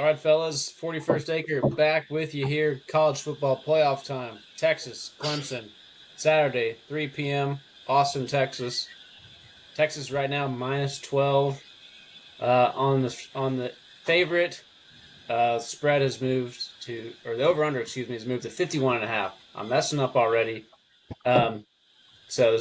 All right, fellas, 41st Acre back with you here. College football playoff time. Texas, Clemson, Saturday, 3 p.m., Austin, Texas. Texas right now minus 12 on the favorite. Spread has moved to, or the over under, excuse me, has moved to 51.5. I'm messing up already. So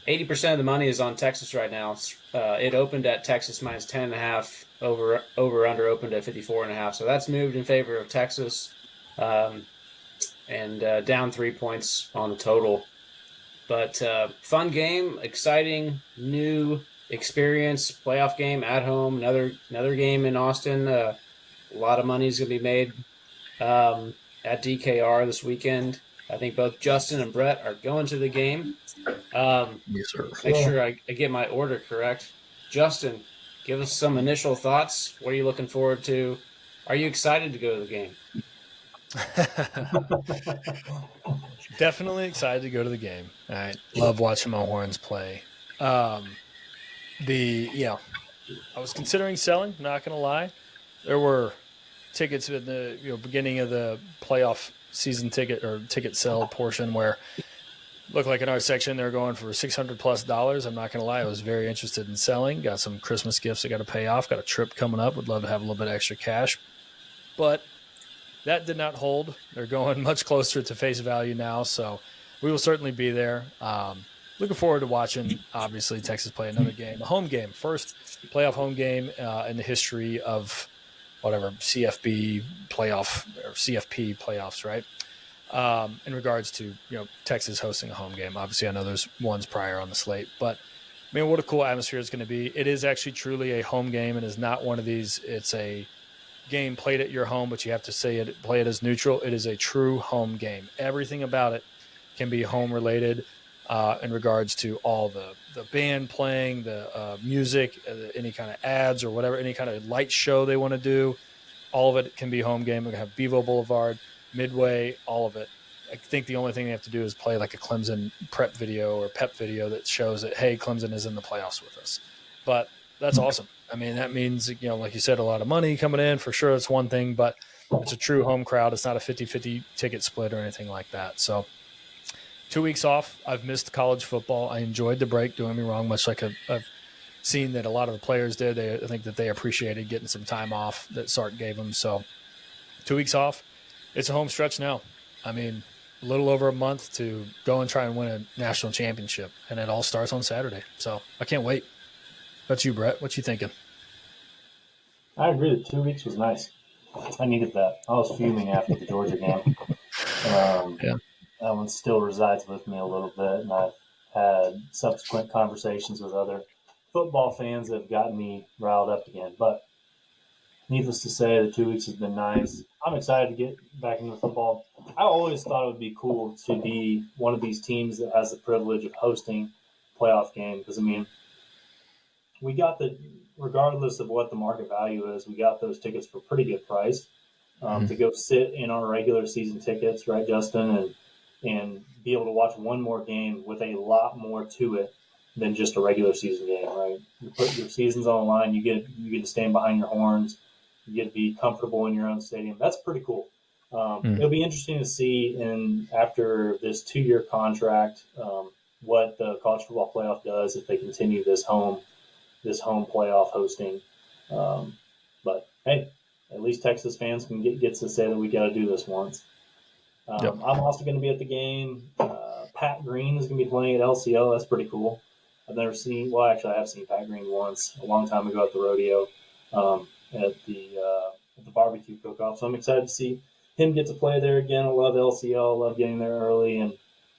80% of the money is on Texas right now. It opened at Texas minus 10.5. Over under opened at 54.5. So that's moved in favor of Texas, and down 3 points on the total. But fun game, exciting new experience, playoff game at home. Another game in Austin. A lot of money is going to be made at DKR this weekend. I think both Justin and Brett are going to the game. Yes, sir. Make sure I get my order correct. Justin, give us some initial thoughts. What are you looking forward to? Are you excited to go to the game? Definitely excited to go to the game. I love watching my Longhorns play. I was considering selling. Not gonna lie, there were tickets at the beginning of the playoff season ticket sale portion where looked like in our section they're going for $600+. I'm not gonna lie, I was very interested in selling. Got some Christmas gifts I got to pay off. Got a trip coming up. Would love to have a little bit of extra cash, but that did not hold. They're going much closer to face value now, so we will certainly be there. Looking forward to watching, obviously, Texas play another game, a home game, first playoff home game in the history of whatever CFB playoff or CFP playoffs, right? In regards to Texas hosting a home game. Obviously, I know there's ones prior on the slate, but I mean, what a cool atmosphere it's going to be. It is actually truly a home game, and is not one of these. It's a game played at your home, but you have to play it as neutral. It is a true home game. Everything about it can be home related in regards to all the band playing, the music, any kind of ads or whatever, any kind of light show they want to do. All of it can be home game. We're going to have Bevo Boulevard, Midway, all of it. I think the only thing they have to do is play like a Clemson prep video or pep video that shows that, hey, Clemson is in the playoffs with us. But that's awesome. I mean, that means, like you said, a lot of money coming in. For sure, that's one thing, but it's a true home crowd. It's not a 50-50 ticket split or anything like that. So 2 weeks off. I've missed college football. I enjoyed the break, don't get me wrong, much like I've seen that a lot of the players did. I think that they appreciated getting some time off that Sark gave them. So 2 weeks off. It's a home stretch now. I mean, a little over a month to go and try and win a national championship, and it all starts on Saturday. So I can't wait. That's you, Brett. What you thinking? I agree that 2 weeks was nice. I needed that. I was fuming after the Georgia game. Yeah. That one still resides with me a little bit, and I've had subsequent conversations with other football fans that have gotten me riled up again. But needless to say, the 2 weeks has been nice. I'm excited to get back into football. I always thought it would be cool to be one of these teams that has the privilege of hosting a playoff game because, I mean, we got regardless of what the market value is, we got those tickets for a pretty good price to go sit in our regular season tickets, right, Justin, and be able to watch one more game with a lot more to it than just a regular season game, right? You put your seasons on the line, you get to stand behind your horns, you get to be comfortable in your own stadium. That's pretty cool. It'll be interesting to see after this 2-year contract what the college football playoff does if they continue this home playoff hosting. But hey, at least Texas fans can gets to say that we got to do this once. Yep. I'm also going to be at the game. Pat Green is going to be playing at LCO. That's pretty cool. I've never seen. Well, actually, I have seen Pat Green once a long time ago at the rodeo, at the barbecue cook-off. So I'm excited to see him get to play there again. I love LCO. I love getting there early and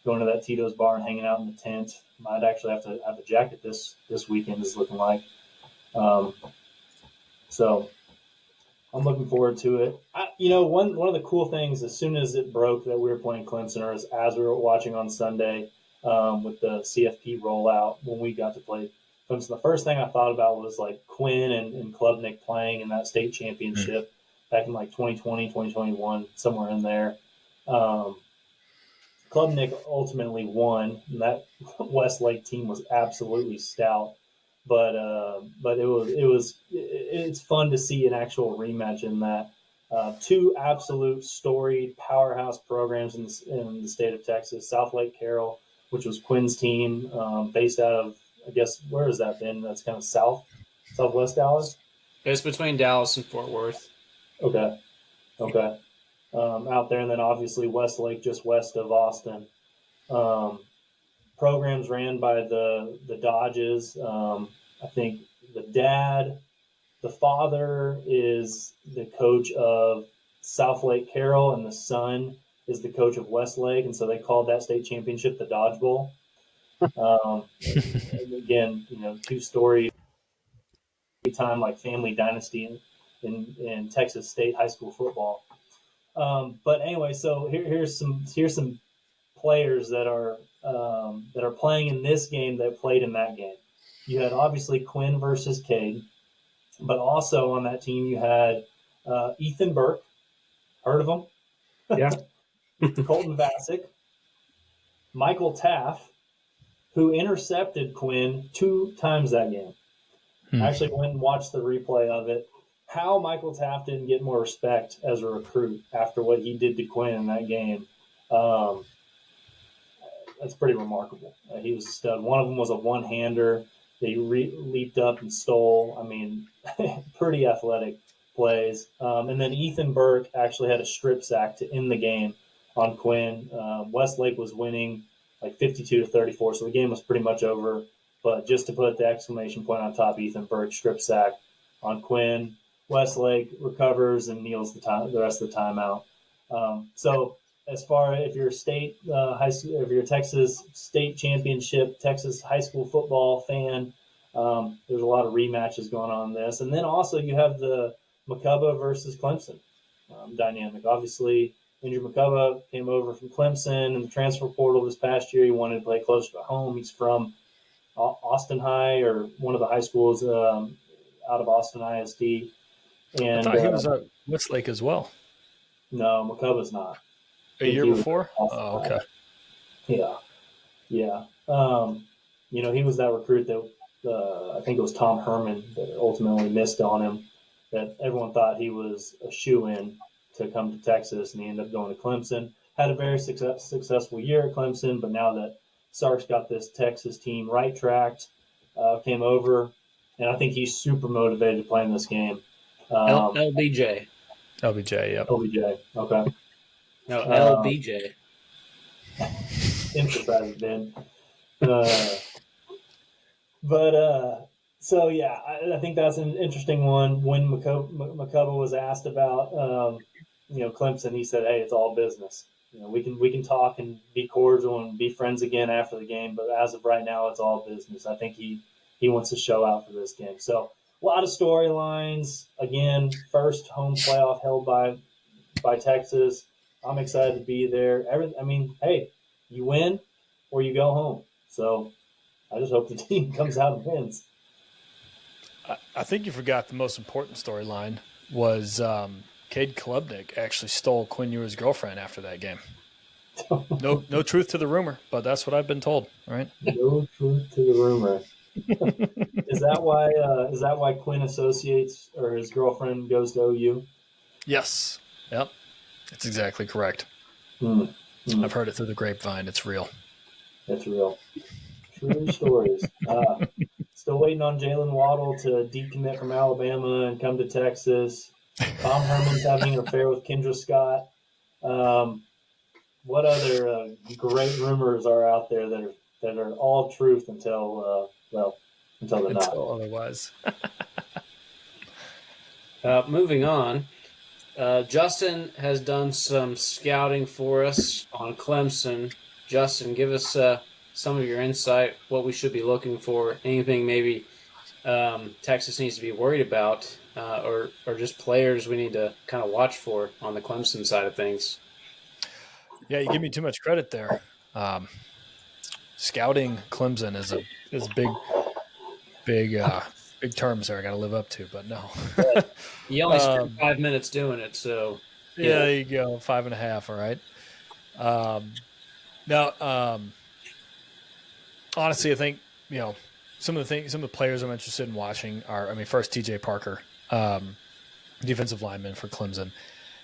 going to that Tito's bar and hanging out in the tent. Might actually have to have a jacket this weekend. Is looking like. So I'm looking forward to it. One of the cool things as soon as it broke that we were playing Clemson, or as we were watching on Sunday with the CFP rollout when we got to play Clemson, the first thing I thought about was like Quinn and Klubnik playing in that state championship back in like 2020, 2021, somewhere in there. Klubnik ultimately won, and that Westlake team was absolutely stout. but it's fun to see an actual rematch in that. Two absolute storied powerhouse programs in the state of Texas. South Lake Carroll, which was Quinn's team, based out of, I guess, where has that been? That's kind of southwest Dallas. It's between Dallas and Fort Worth. Okay, okay. Out there, and then obviously Westlake, just west of Austin. Um, Programs ran by the Dodges. I think the father is the coach of South Lake Carroll, and the son is the coach of Westlake, and so they called that state championship the Dodge Bowl. And again, two-story time like family dynasty in Texas State high school football. But anyway, so here's some players that are playing in this game that played in that game. You had obviously Quinn versus Cade, but also on that team you had Ethan Burke, heard of him? Yeah. Colton Bassick, Michael Taff, who intercepted Quinn 2 times that game. I actually went and watched the replay of it. How Michael Taft didn't get more respect as a recruit after what he did to Quinn in that game, that's pretty remarkable. He was a stud. One of them was a one-hander that he leaped up and stole. I mean, pretty athletic plays. And then Ethan Burke actually had a strip sack to end the game on Quinn. Westlake was winning like 52-34, so the game was pretty much over. But just to put the exclamation point on top, Ethan Burke strip sack on Quinn. Westlake recovers and kneels the rest of the timeout. So as far if you're if you're a Texas state championship, Texas high school football fan, there's a lot of rematches going on in this. And then also you have the McCubba versus Clemson dynamic. Obviously, Andrew McCubba came over from Clemson in the transfer portal this past year. He wanted to play closer to home. He's from Austin High, or one of the high schools out of Austin ISD. And I thought he was at Westlake as well. No, McCubba's not. A year before? Oh, okay. Yeah. He was that recruit that I think it was Tom Herman that ultimately missed on him. That everyone thought he was a shoe-in to come to Texas, and he ended up going to Clemson. Had a very successful year at Clemson, but now that Sark's got this Texas team right-tracked, came over, and I think he's super motivated to play in this game. LBJ. LBJ, yep. LBJ, okay. No, LBJ. Emphasize it, Ben. So yeah, I think that's an interesting one. When McCubba was asked about, Clemson, he said, "Hey, it's all business. We can talk and be cordial and be friends again after the game, but as of right now, it's all business." I think he wants to show out for this game. So a lot of storylines. Again, first home playoff held by Texas. I'm excited to be there. Hey, you win or you go home. So I just hope the team comes out and wins. I think you forgot the most important storyline was Cade Klubnik actually stole Quinn Ewer's girlfriend after that game. No truth to the rumor, but that's what I've been told. All right. No truth to the rumor. Is that why Quinn associates, or his girlfriend goes to OU? Yes. Yep. That's exactly correct. I've heard it through the grapevine. It's real. It's real. True stories. Still waiting on Jalen Waddle to decommit from Alabama and come to Texas. Tom Herman's having an affair with Kendra Scott. What other great rumors are out there that are all truth until they're not? Until otherwise. Moving on, Justin has done some scouting for us on Clemson. Justin, give us some of your insight, what we should be looking for, anything maybe Texas needs to be worried about, or just players we need to kind of watch for on the Clemson side of things. Yeah, you give me too much credit there. Scouting Clemson is big terms there I got to live up to, but no. You only spent 5 minutes doing it, so. Yeah, there you go, 5.5, all right. Now, honestly, I think, some of the players I'm interested in watching are, first TJ Parker, defensive lineman for Clemson.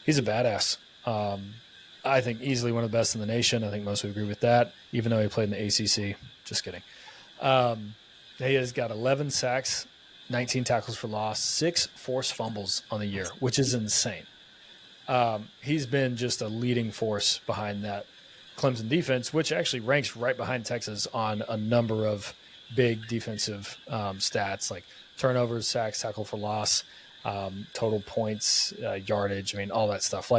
He's a badass. I think easily one of the best in the nation. I think most would agree with that, even though he played in the ACC. Just kidding. He has got 11 sacks, 19 tackles for loss, 6 forced fumbles on the year, which is insane. He's been just a leading force behind that Clemson defense, which actually ranks right behind Texas on a number of big defensive stats like turnovers, sacks, tackle for loss, total points, yardage. All that stuff.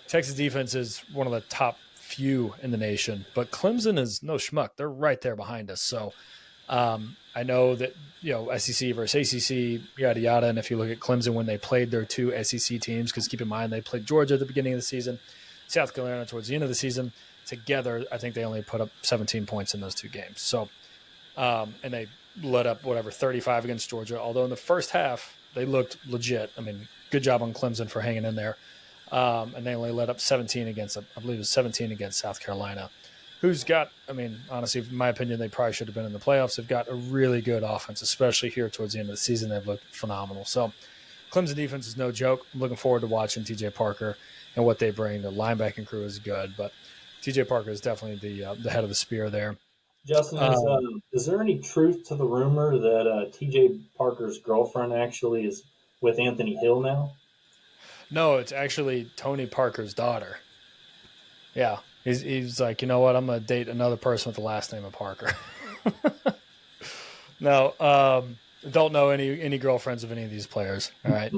Texas defense is one of the top few in the nation, but Clemson is no schmuck. They're right there behind us. So I know that, SEC versus ACC, yada, yada. And if you look at Clemson when they played their 2 SEC teams, because keep in mind they played Georgia at the beginning of the season, South Carolina towards the end of the season, together I think they only put up 17 points in those 2 games. So, and they let up 35 against Georgia, although in the first half they looked legit. Good job on Clemson for hanging in there. And they only let up 17 against, I believe it was 17 against South Carolina, who's got, honestly, in my opinion, they probably should have been in the playoffs. They've got a really good offense, especially here towards the end of the season. They've looked phenomenal. So Clemson defense is no joke. I'm looking forward to watching TJ Parker and what they bring. The linebacking crew is good, but TJ Parker is definitely the head of the spear there. Justin, is there any truth to the rumor that TJ Parker's girlfriend actually is with Anthony Hill now? No, it's actually Tony Parker's daughter. Yeah. He's like, you know what? I'm going to date another person with the last name of Parker. No, don't know any girlfriends of any of these players. All right.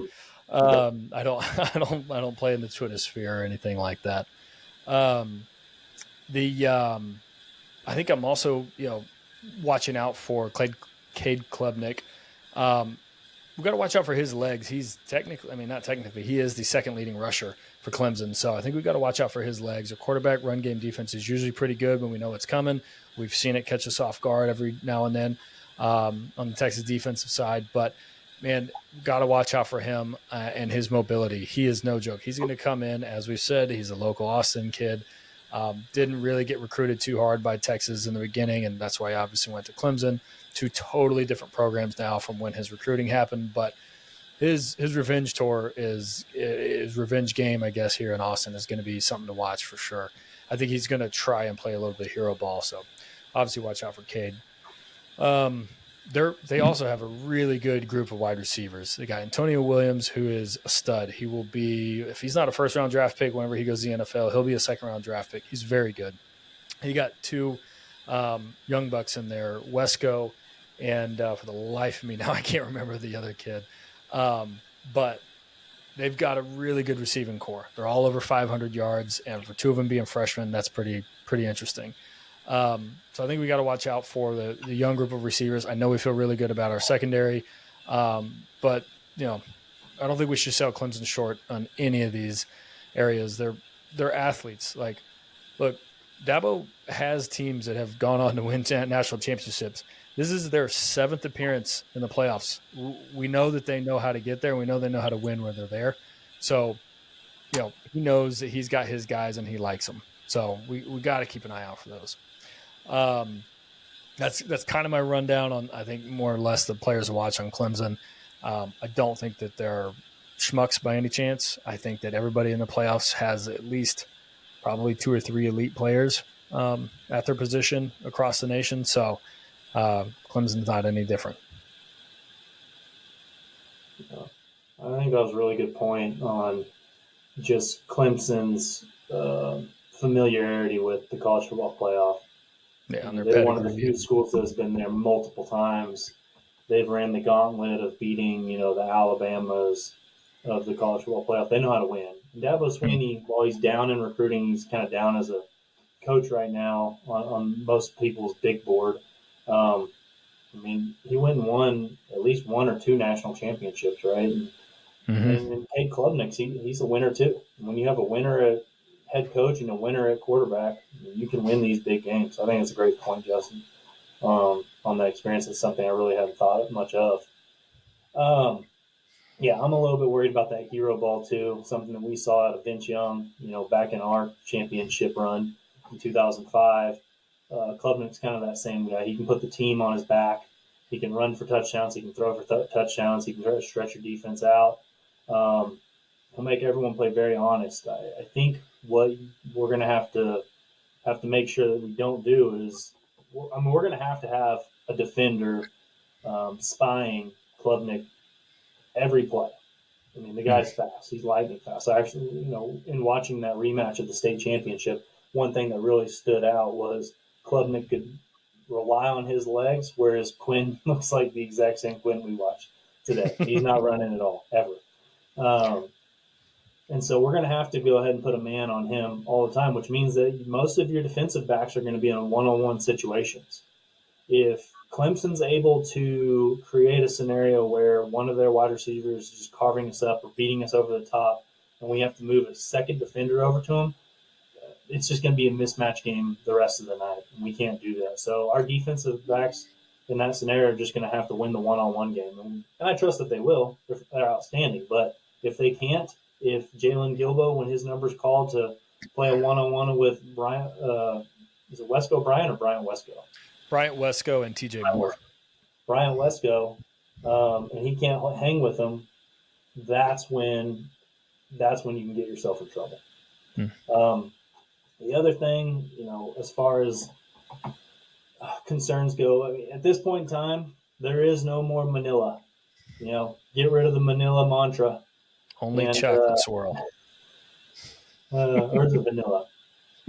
I don't play in the Twitter sphere or anything like that. I think I'm also, watching out for Cade Klubnik. We've got to watch out for his legs. He's not technically, he is the second leading rusher for Clemson. So I think we've got to watch out for his legs. Our quarterback run game defense is usually pretty good when we know it's coming. We've seen it catch us off guard every now and then on the Texas defensive side. But, man, got to watch out for him and his mobility. He is no joke. He's going to come in, as we've said, he's a local Austin kid. Didn't really get recruited too hard by Texas in the beginning, and that's why he obviously went to Clemson. 2 totally different programs now from when his recruiting happened, but his revenge tour his revenge game, I guess, here in Austin is going to be something to watch for sure. I think he's going to try and play a little bit of hero ball, so obviously watch out for Cade. They also have a really good group of wide receivers. They got Antonio Williams, who is a stud. He will be, if he's not a first-round draft pick whenever he goes to the NFL, he'll be a second-round draft pick. He's very good. He got 2 young bucks in there, Wesco, and for the life of me now, I can't remember the other kid. But they've got a really good receiving core. They're all over 500 yards, and for 2 of them being freshmen, that's pretty interesting. So I think we got to watch out for the young group of receivers. I know we feel really good about our secondary, but I don't think we should sell Clemson short on any of these areas. They're athletes. Look, Dabo has teams that have gone on to win national championships. This is their 7th appearance in the playoffs. We know that they know how to get there. We know they know how to win when they're there. So, he knows that he's got his guys and he likes them. So we got to keep an eye out for those. That's kind of my rundown on, I think, more or less the players to watch on Clemson. I don't think that they're schmucks by any chance. I think that everybody in the playoffs has at least probably 2 or 3 elite players at their position across the nation. So Clemson's not any different. I think that was a really good point on just Clemson's familiarity with the college football playoff. Yeah, they're one of the few schools that's been there multiple times. They've ran the gauntlet of beating, the Alabamas of the college football playoff. They know how to win. And Dabo Swinney, while he's down in recruiting, he's kind of down as a coach right now on most people's big board. He went and won at least 1 or 2 national championships, right? And Cade Klubnik, he's a winner too. And when you have a winner at head coach and a winner at quarterback, you can win these big games. I think it's a great point, Justin, on that experience. It's something I really hadn't thought much of. I'm a little bit worried about that hero ball too, something that we saw out of Vince Young, back in our championship run in 2005. Klubnik's kind of that same guy. He can put the team on his back. He can run for touchdowns. He can throw for touchdowns. He can try to stretch your defense out. He'll make everyone play very honest. I think what we're going to have to make sure that we don't do is, we're going to have a defender spying Klubnik every play. I mean, the guy's fast. He's lightning fast. I actually, in watching that rematch of the state championship, one thing that really stood out was Klubnik could rely on his legs, whereas Quinn looks like the exact same Quinn we watched today. He's not running at all, ever. And so we're going to have to go ahead and put a man on him all the time, which means that most of your defensive backs are going to be in one-on-one situations. If Clemson's able to create a scenario where one of their wide receivers is just carving us up or beating us over the top, and we have to move a second defender over to him, it's just going to be a mismatch game the rest of the night, and we can't do that. So our defensive backs in that scenario are just going to have to win the one-on-one game, and I trust that they will. They're outstanding, but if they can't, if Jalen Gilbo, when his number's called to play a one-on-one with Brian, is it Wesco Brian or Brian Wesco? Bryant Wesco and TJ Moore. Brian Wesco, and he can't hang with them. That's when you can get yourself in trouble. The other thing, as far as concerns go, I mean, at this point in time, there is no more Manila. Get rid of the Manila mantra. Only chocolate swirl. Or the vanilla.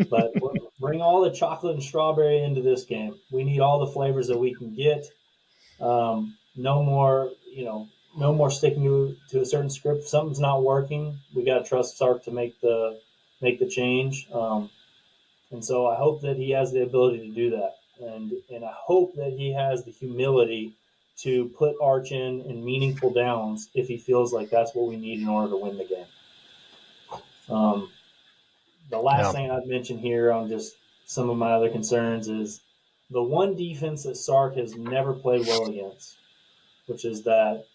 But bring all the chocolate and strawberry into this game. We need all the flavors that we can get. No more sticking to a certain script. If something's not working, we got to trust Sark to make the change. And so I hope that he has the ability to do that, and I hope that he has the humility to put Arch in meaningful downs if he feels like that's what we need in order to win the game. The last thing I'd mention here on just some of my other concerns is the one defense that Sark has never played well against, which is that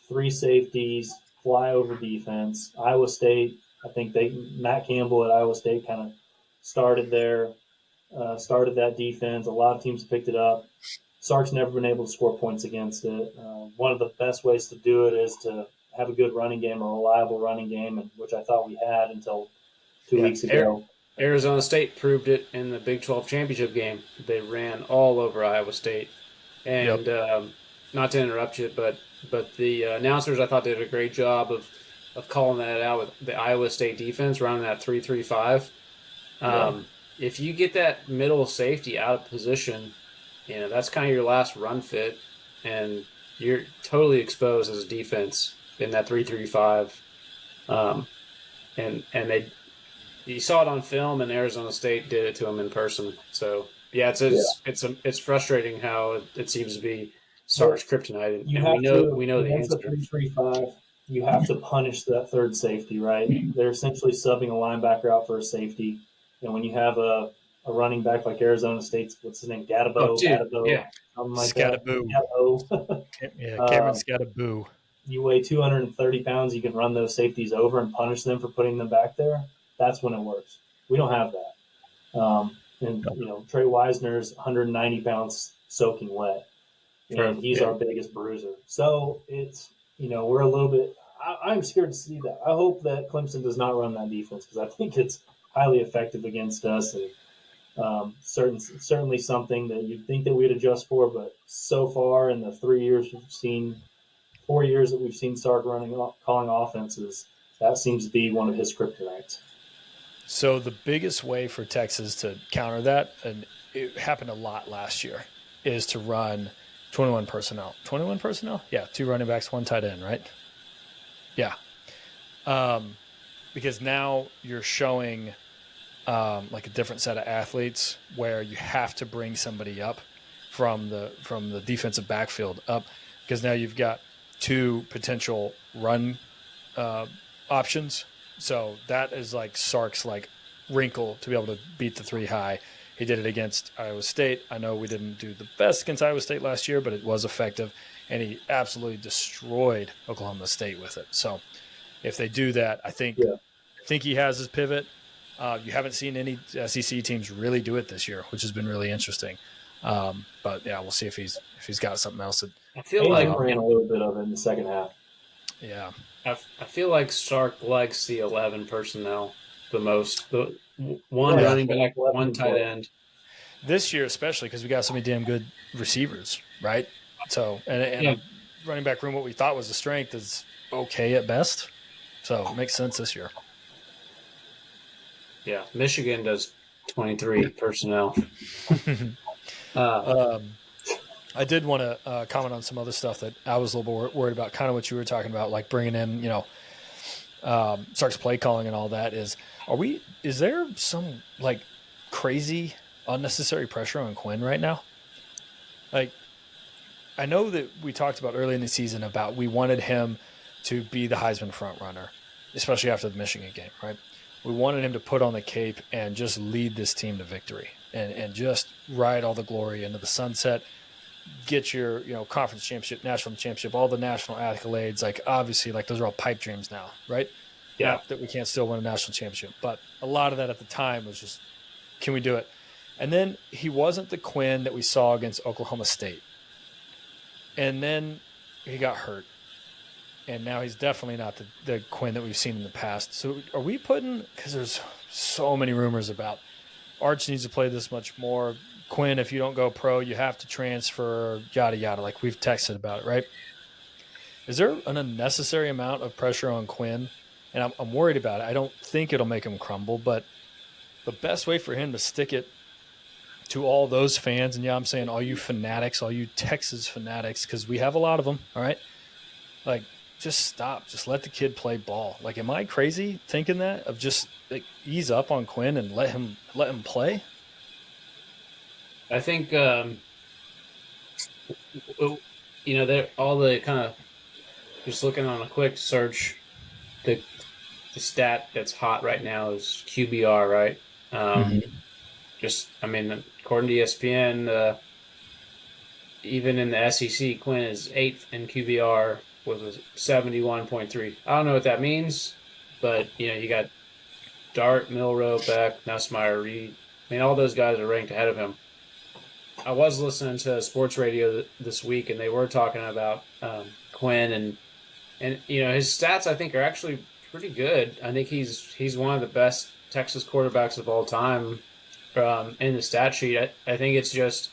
three safeties, flyover defense. Iowa State, I think Matt Campbell at Iowa State kind of started that defense. A lot of teams picked it up. Sark's never been able to score points against it. One of the best ways to do it is to have a good running game, a reliable running game, which I thought we had until 2 weeks ago. Arizona State proved it in the Big 12 championship game. They ran all over Iowa State. And not to interrupt you, but the announcers, I thought, did a great job of calling that out with the Iowa State defense running that 3-3-5. If you get that middle safety out of position, that's kind of your last run fit, and you're totally exposed as a defense in that 3-3-5. And you saw it on film, and Arizona State did it to them in person. So it's frustrating how it seems to be Sark's kryptonite. And we know the answer. The 3-3-5, you have to punish that third safety, right? They're essentially subbing a linebacker out for a safety, and when you have a running back like Arizona State's, what's his name, Gadabo, something like Scattaboo. that. Cameron Scattaboo. You weigh 230 pounds, you can run those safeties over and punish them for putting them back there. That's when it works. We don't have that. Trey Wisner's 190 pounds soaking wet, and he's our biggest bruiser. So it's, we're a little bit. I'm scared to see that. I hope that Clemson does not run that defense, because I think it's highly effective against us, and certainly something that you'd think that we'd adjust for. But so far in the 4 years that we've seen Sark calling offenses, that seems to be one of his kryptonites. So the biggest way for Texas to counter that, and it happened a lot last year, is to run 21 personnel. 21 personnel? Yeah, 2 running backs, 1 tight end, right? Yeah. Because now you're showing like a different set of athletes where you have to bring somebody up from the defensive backfield up, because now you've got 2 potential run options. So that is like Sark's wrinkle to be able to beat the 3 high. He did it against Iowa State. I know we didn't do the best against Iowa State last year, but it was effective, and he absolutely destroyed Oklahoma State with it. So if they do that, I think he has his pivot. You haven't seen any SEC teams really do it this year, which has been really interesting. But yeah, we'll see if he's got something else. I feel AJ like ran a little bit of it in the second half. Yeah, I feel like Sark likes the 11 personnel the most. The one Right. running back, Left one and tight right. end. this year especially because we got so many damn good receivers, right? So and Yeah. our running back room, what we thought was a strength, is okay at best. So it makes sense this year. Yeah, Michigan does 23 personnel. Uh, I did want to comment on some other stuff that I was a little bit worried about, kind of what you were talking about, like bringing in, Sark's play calling and all that. Is there some like crazy unnecessary pressure on Quinn right now? Like, I know that we talked about early in the season about we wanted him to be the Heisman front runner, especially after the Michigan game, right? We wanted him to put on the cape and just lead this team to victory and just ride all the glory into the sunset, get your, conference championship, national championship, all the national accolades. Like, obviously, like those are all pipe dreams now, right? Yeah. Not that we can't still win a national championship, but a lot of that at the time was just, can we do it? And then he wasn't the Quinn that we saw against Oklahoma State. And then he got hurt. And now he's definitely not the Quinn that we've seen in the past. So are we putting – because there's so many rumors about Arch needs to play this much more. Quinn, if you don't go pro, you have to transfer, yada, yada. Like we've texted about it, right? Is there an unnecessary amount of pressure on Quinn? And I'm worried about it. I don't think it'll make him crumble, but the best way for him to stick it to all those fans, and yeah, I'm saying all you fanatics, all you Texas fanatics, because we have a lot of them, all right? Like, just stop. Just let the kid play ball. Like, am I crazy thinking that? Of just like, ease up on Quinn and let him play? I think they're all the kind of just looking on a quick search. The stat that's hot right now is QBR, right? According to ESPN, even in the SEC, Quinn is 8th in QBR with a 71.3. I don't know what that means, but you got Dart, Milrow, Beck, Nussmeier, Reed. I mean, all those guys are ranked ahead of him. I was listening to sports radio this week, and they were talking about Quinn, and his stats I think are actually pretty good. I think he's one of the best Texas quarterbacks of all time in the stat sheet. I think it's just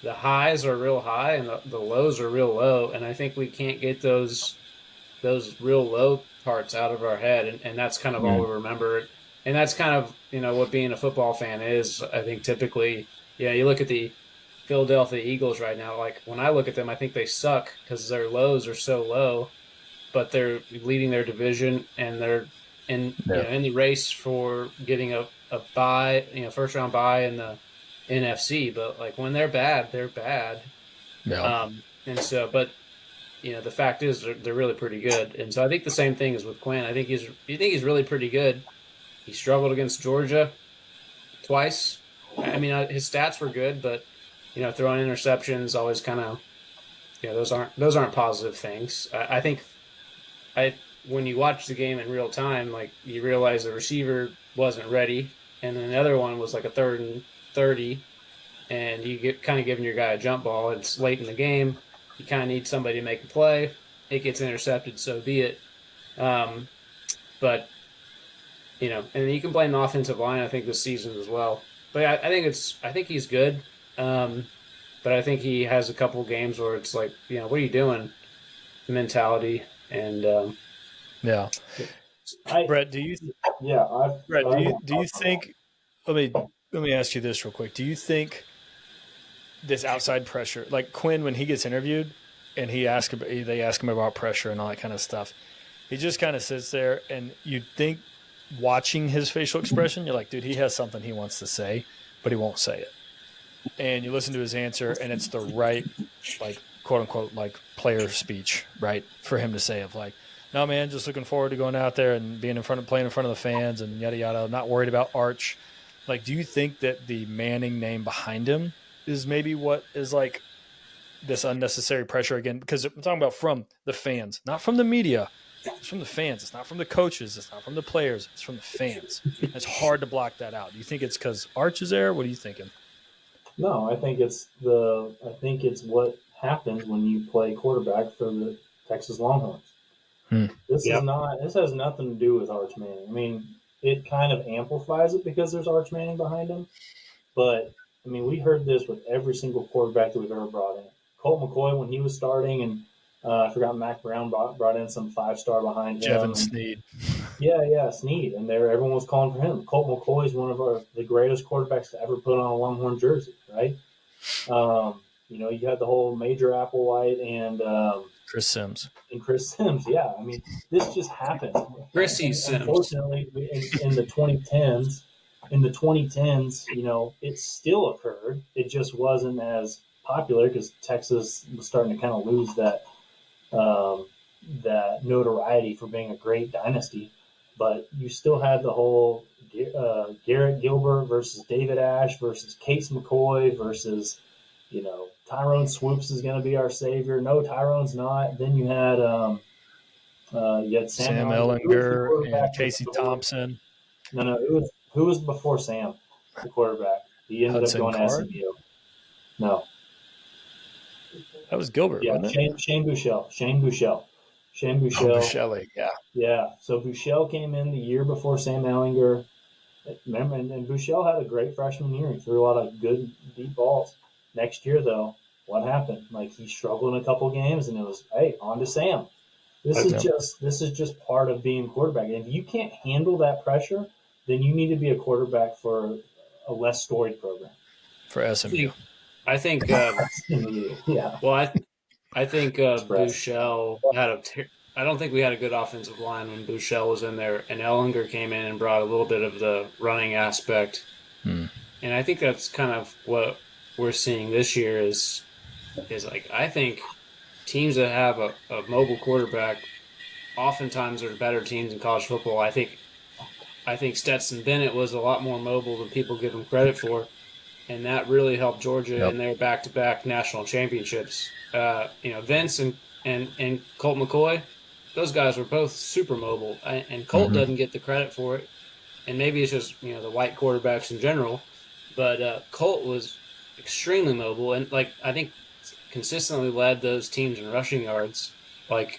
the highs are real high and the lows are real low, and I think we can't get those real low parts out of our head, and that's kind of all we remember. And that's kind of what being a football fan is. I think typically, you look at the Philadelphia Eagles right now. Like when I look at them, I think they suck because their lows are so low, but they're leading their division and they're in the race for getting a bye, first round bye in the NFC. But like when they're bad, they're bad. Yeah. But the fact is they're really pretty good. And so I think the same thing is with Quinn. I think he's really pretty good. He struggled against Georgia twice. I mean, his stats were good, but throwing interceptions always kind of those aren't positive things. I think when you watch the game in real time, like you realize the receiver wasn't ready, and then the other one was like a 3rd and 30, and you get kind of giving your guy a jump ball. It's late in the game. You kind of need somebody to make a play. It gets intercepted, so be it. But and you can blame the offensive line. I think this season as well. But I think he's good. But I think he has a couple games where it's like, what are you doing? Mentality and Yeah. Brett, do you think? Let me ask you this real quick. Do you think this outside pressure, like Quinn, when he gets interviewed, and they ask him about pressure and all that kind of stuff, he just kind of sits there, and you think, watching his facial expression, you're like, dude, he has something he wants to say, but he won't say it. And you listen to his answer, and it's the right, like, quote unquote, like player speech, right, for him to say of like, no, man, just looking forward to going out there and playing in front of the fans and yada yada. Not worried about Arch. Like, do you think that the Manning name behind him is maybe what is like this unnecessary pressure again? Because I'm talking about from the fans, not from the media, It's from the fans. It's not from the coaches. It's not from the players. It's from the fans. It's hard to block that out. Do you think it's because Arch is there? What are you thinking? No, I think it's what happens when you play quarterback for the Texas Longhorns. This Yep. is not. This has nothing to do with Arch Manning. I mean, it kind of amplifies it because there's Arch Manning behind him. But I mean, we heard this with every single quarterback that we've ever brought in. Colt McCoy when he was starting, and I forgot Mac Brown brought in some 5-star behind him. Jevin Sneed. Yeah, Sneed, and everyone was calling for him. Colt McCoy is one of the greatest quarterbacks to ever put on a Longhorn jersey, right? You had the whole Major Applewhite and Chris Sims. Yeah, I mean, this just happens. Chrissy Sims. Unfortunately, in the 2010s, it still occurred. It just wasn't as popular because Texas was starting to kind of lose that notoriety for being a great dynasty. But you still had the whole Garrett Gilbert versus David Ash versus Case McCoy versus, Tyrone Swoops is going to be our savior. No, Tyrone's not. Then you had Sam Ellinger and Casey Thompson. No. Who was before Sam, the quarterback? He ended Hudson up going Card? to SMU. No. That was Gilbert, Yeah, wasn't it? Shane Buechele. Buechele, yeah. Yeah, so Buechele came in the year before Sam Ellinger. Remember, and Buechele had a great freshman year. He threw a lot of good, deep balls. Next year, though, what happened? Like, he struggled in a couple games, and it was, hey, on to Sam. This is just part of being quarterback. And if you can't handle that pressure, then you need to be a quarterback for a less storied program. For SMU. I think. Yeah. Well, I think Buechele had I don't think we had a good offensive line when Buechele was in there, and Ellinger came in and brought a little bit of the running aspect. And I think that's kind of what we're seeing this year is like, I think teams that have a mobile quarterback oftentimes are better teams in college football. I think Stetson Bennett was a lot more mobile than people give him credit for, and that really helped Georgia in their back-to-back national championships. Vince and Colt McCoy, those guys were both super mobile, and Colt doesn't get the credit for it. And maybe it's just the white quarterbacks in general, but Colt was extremely mobile, and I think consistently led those teams in rushing yards. Quinn's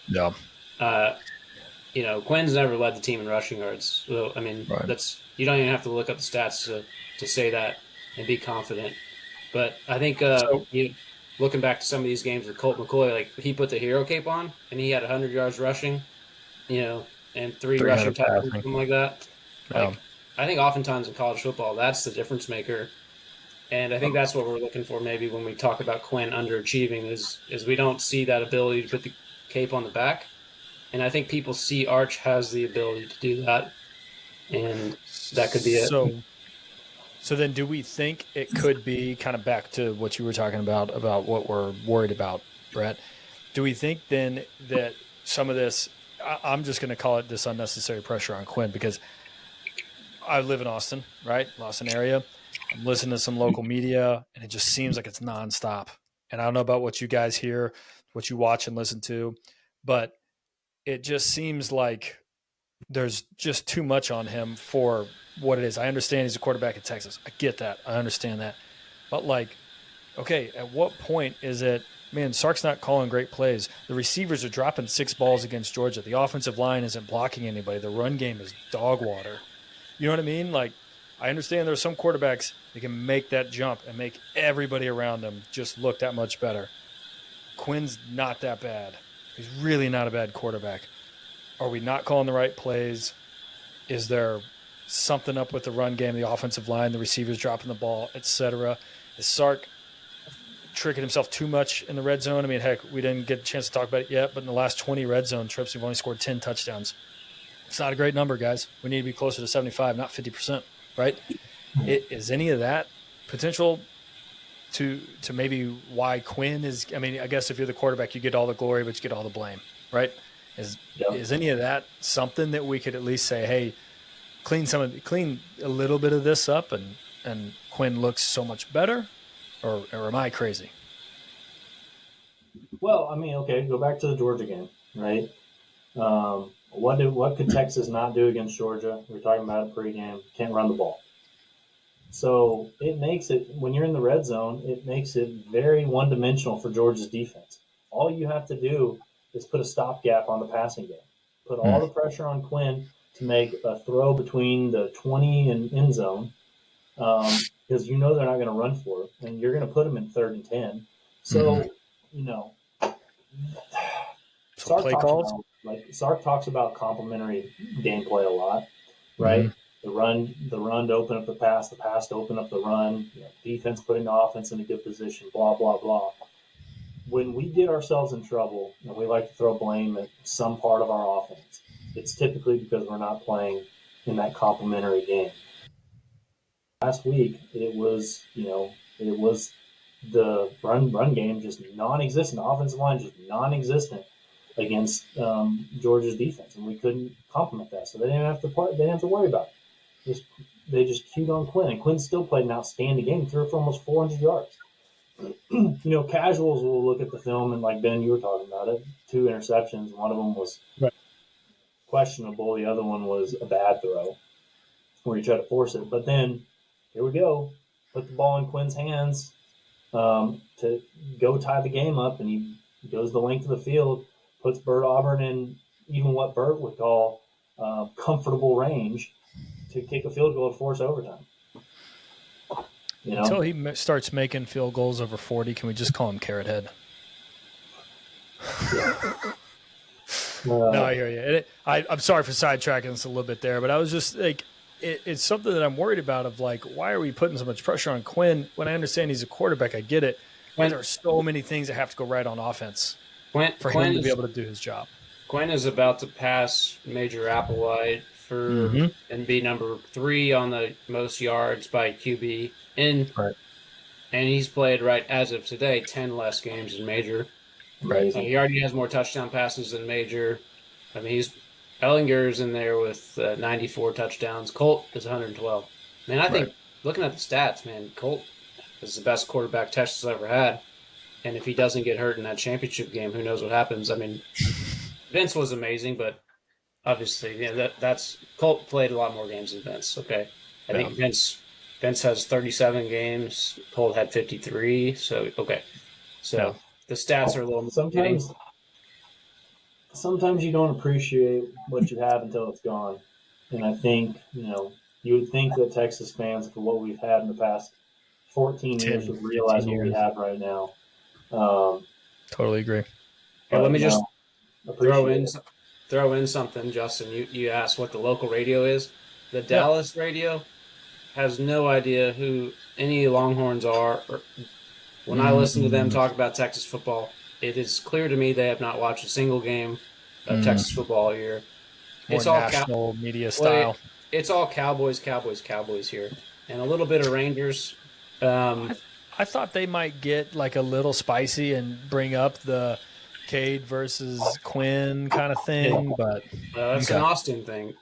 never led the team in rushing yards. So I mean, that's, you don't even have to look up the stats to say that and be confident. But I think looking back to some of these games with Colt McCoy, he put the hero cape on and he had 100 yards rushing, and 3 rushing tackles, something like that. I think oftentimes in college football, that's the difference maker. And I think that's what we're looking for maybe when we talk about Quinn underachieving is we don't see that ability to put the cape on the back. And I think people see Arch has the ability to do that. And that could be it. So then do we think it could be kind of back to what you were talking about what we're worried about, Brett? Do we think then that some of this, I'm just going to call it this unnecessary pressure on Quinn, because I live in Austin, right? Austin area. I'm listening to some local media, and it just seems like it's nonstop. And I don't know about what you guys hear, what you watch and listen to, but it just seems like there's just too much on him for what it is. I understand he's a quarterback at Texas. I get that. I understand that. But okay, at what point is it, man, Sark's not calling great plays. The receivers are dropping 6 balls against Georgia. The offensive line isn't blocking anybody. The run game is dog water. You know what I mean? I understand there are some quarterbacks that can make that jump and make everybody around them just look that much better. Quinn's not that bad. He's really not a bad quarterback. Are we not calling the right plays? Is there something up with the run game, the offensive line, the receivers dropping the ball, etc.? Is Sark tricking himself too much in the red zone? I mean, heck, we didn't get a chance to talk about it yet, but in the last 20 red zone trips, we've only scored 10 touchdowns. It's not a great number, guys. We need to be closer to 75, not 50%, right? Is any of that potential to maybe why Quinn is – I mean, I guess if you're the quarterback, you get all the glory, but you get all the blame, right? Is any of that something that we could at least say, hey, clean a little bit of this up and Quinn looks so much better? Or am I crazy? Well, I mean, okay, go back to the Georgia game, right? What could Texas not do against Georgia? We were talking about it pregame. Can't run the ball. So it makes it, when you're in the red zone, it makes it very one-dimensional for Georgia's defense. All you have to do is put a stopgap on the passing game. Put all the pressure on Quinn to make a throw between the 20 and end zone, because you know they're not going to run for it, and you're going to put them in 3rd and 10. So, So play calls? Sark talks about complementary gameplay a lot, right? The run to open up the pass to open up the run, defense putting the offense in a good position, blah, blah, blah. When we get ourselves in trouble and we like to throw blame at some part of our offense, it's typically because we're not playing in that complementary game. Last week, it was the run game just non-existent, offensive line just non-existent against Georgia's defense, and we couldn't complement that, so they didn't have to worry about it. They just queued on Quinn, and Quinn still played an outstanding game, threw for almost 400 yards. Casuals will look at the film, and like Ben, you were talking about it, 2 interceptions. One of them was questionable. The other one was a bad throw where he tried to force it. But then, here we go, put the ball in Quinn's hands to go tie the game up, and he goes the length of the field, puts Bert Auburn in even what Bert would call comfortable range to kick a field goal to force overtime. Until he starts making field goals over 40, can we just call him Carrot Head? No, I hear you. And I'm sorry for sidetracking this a little bit there, but I was just like, it's something that I'm worried about of like, why are we putting so much pressure on Quinn? When I understand he's a quarterback, I get it. But there are so many things that have to go right on offense for him to be able to do his job. Quinn is about to pass Major Applewhite and be number 3 on the most yards by QB. And he's played, right as of today, 10 less games than Major. He already has more touchdown passes than Major. I mean, Ellinger's in there with 94 touchdowns. Colt is 112. Man, I think looking at the stats, man, Colt is the best quarterback Texas ever had. And if he doesn't get hurt in that championship game, who knows what happens? I mean, Vince was amazing, but obviously, that's Colt played a lot more games than Vince. Okay, I think Vince has 37 games. Colt had 53. So the stats are a little. Sometimes you don't appreciate what you have until it's gone, and I think you would think that Texas fans, for what we've had in the past 14 years, would realize what we have right now. Totally agree. Hey, let me just throw in something, Justin. You asked what the local radio is. The Dallas radio has no idea who any Longhorns are. When I listen to them talk about Texas football, it is clear to me they have not watched a single game of Texas football all year. It's all national media style. It's all Cowboys here, and a little bit of Rangers. I thought they might get like a little spicy and bring up the Cade versus Quinn kind of thing, but that's an Austin thing,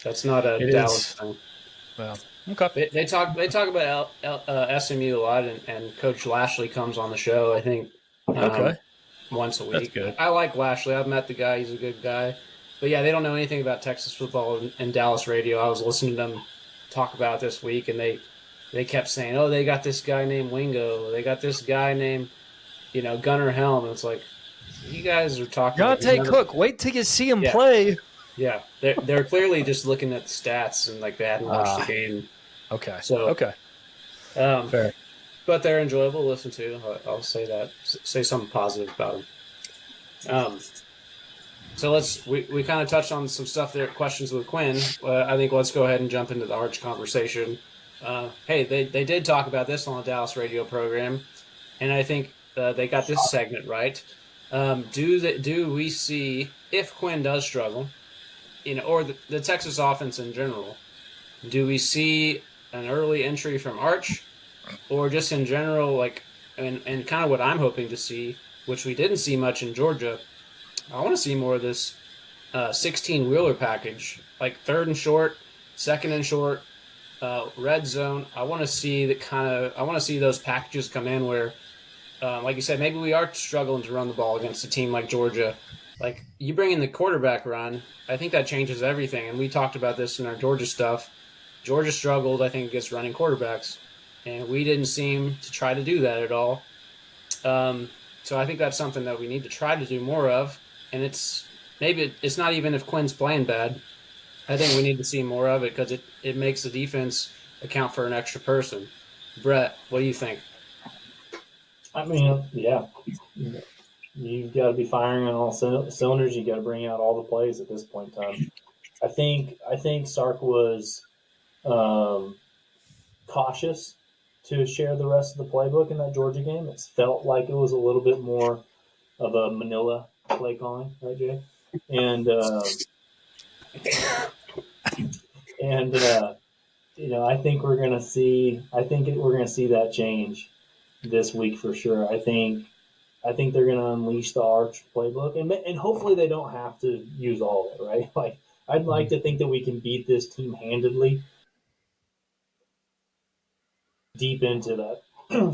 That's not a Dallas thing. Well, okay. They talk about SMU a lot, and Coach Lashley comes on the show, I think, once a week. That's good. I like Lashley. I've met the guy. He's a good guy. But, yeah, they don't know anything about Texas football and Dallas radio. I was listening to them talk about it this week, and they kept saying, oh, they got this guy named Wingo. They got this guy named, Gunnar Helm. And it's like, you guys are talking about Dante Cook. Wait till you see him play. Yeah, they're clearly just looking at the stats and like they hadn't watched the game. Okay. So fair, but they're enjoyable to listen to. I'll say that. Say something positive about them. So we kind of touched on some stuff there. Questions with Quinn. I think let's go ahead and jump into the Arch conversation. Hey, they did talk about this on the Dallas radio program, and I think they got this segment right. Do we see if Quinn does struggle? Or the Texas offense in general, do we see an early entry from Arch, or just in general, and kind of what I'm hoping to see, which we didn't see much in Georgia, I want to see more of this 16-wheeler package, like 3rd and short, 2nd and short, red zone. I want to see those packages come in where, like you said, maybe we are struggling to run the ball against a team like Georgia. Like you bring in the quarterback run, I think that changes everything. And we talked about this in our Georgia stuff. Georgia struggled, I think, against running quarterbacks, and we didn't seem to try to do that at all. So I think that's something that we need to try to do more of. And it's not even if Quinn's playing bad. I think we need to see more of it because it makes the defense account for an extra person. Brett, what do you think? I mean, yeah, you've got to be firing on all cylinders. You got to bring out all the plays at this point in time. I think Sark was um, cautious to share the rest of the playbook in that Georgia game. It felt like it was a little bit more of a Manila play calling, right, Jay? And and I think we're gonna see. We're gonna see that change this week for sure. I think they're gonna unleash the Arch playbook, and hopefully they don't have to use all of it, right? Like I'd like to think that we can beat this team handedly deep into that